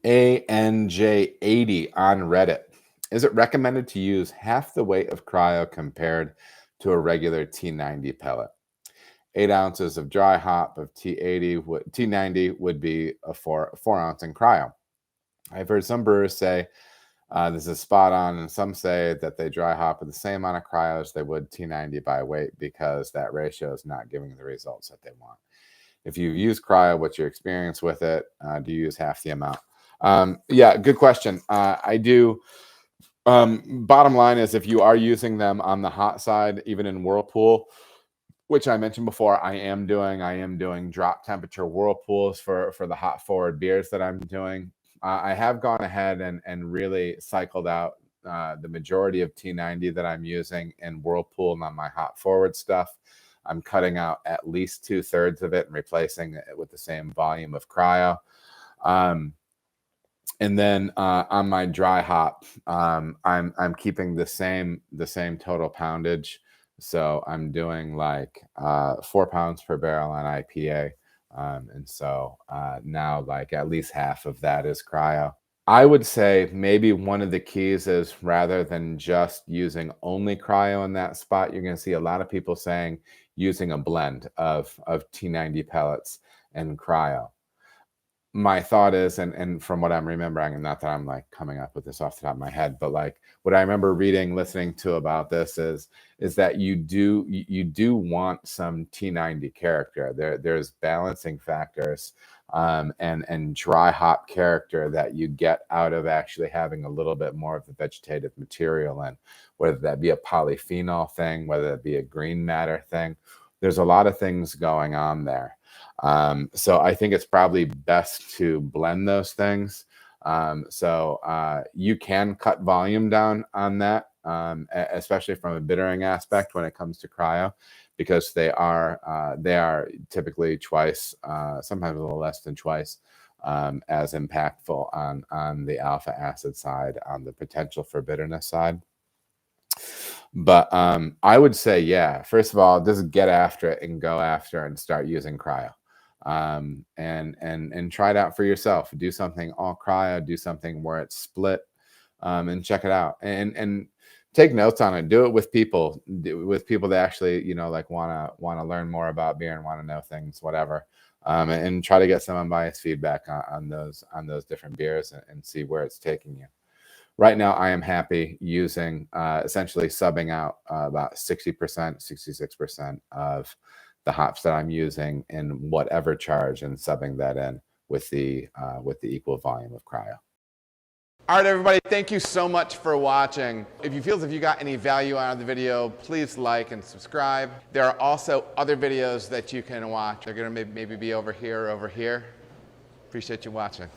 ANJ80 on Reddit. Is it recommended to use half the weight of Cryo compared to a regular T90 pellet? 8 ounces of dry hop of T90 would be a 4 ounce in Cryo. I've heard some brewers say this is spot on, and some say that they dry hop with the same amount of Cryo as they would T90 by weight because that ratio is not giving the results that they want. If you use Cryo, what's your experience with it? Do you use half the amount? Yeah, good question. I do. Bottom line is, if you are using them on the hot side, even in Whirlpool, which I mentioned before, I am doing drop temperature whirlpools for the hot forward beers that I'm doing. I have gone ahead and really cycled out the majority of T90 that I'm using in Whirlpool and on my hot forward stuff. I'm cutting out at least 2/3 of it and replacing it with the same volume of Cryo. And then on my dry hop, I'm keeping the same total poundage. So I'm doing like 4 pounds per barrel on IPA. And so now like at least half of that is Cryo. I would say maybe one of the keys is, rather than just using only Cryo in that spot, you're going to see a lot of people saying using a blend of T90 pellets and Cryo. My thought is, and from what I'm remembering, and not that I'm like coming up with this off the top of my head, but like what I remember reading, listening to about this is that you do want some T90 character. There's balancing factors and dry hop character that you get out of actually having a little bit more of the vegetative material in, whether that be a polyphenol thing, whether that be a green matter thing. There's a lot of things going on there. So I think it's probably best to blend those things. So you can cut volume down on that, especially from a bittering aspect when it comes to Cryo, because they are typically twice, sometimes a little less than twice, as impactful on the alpha acid side, on the potential for bitterness side. But I would say, yeah, first of all, just get after it and go after and start using Cryo. And try it out for yourself. Do something all Cryo, do something where it's split, and check it out. And take notes on it. Do it with people that actually, you know, like want to learn more about beer and want to know things, whatever. And try to get some unbiased feedback on those different beers and see where it's taking you. Right now, I am happy using essentially subbing out about 60%, 66% of the hops that I'm using in whatever charge, and subbing that in with the equal volume of Cryo. All right, everybody, thank you so much for watching. If you feel as if you got any value out of the video, please like and subscribe. There are also other videos that you can watch. They're going to maybe be over here or over here. Appreciate you watching.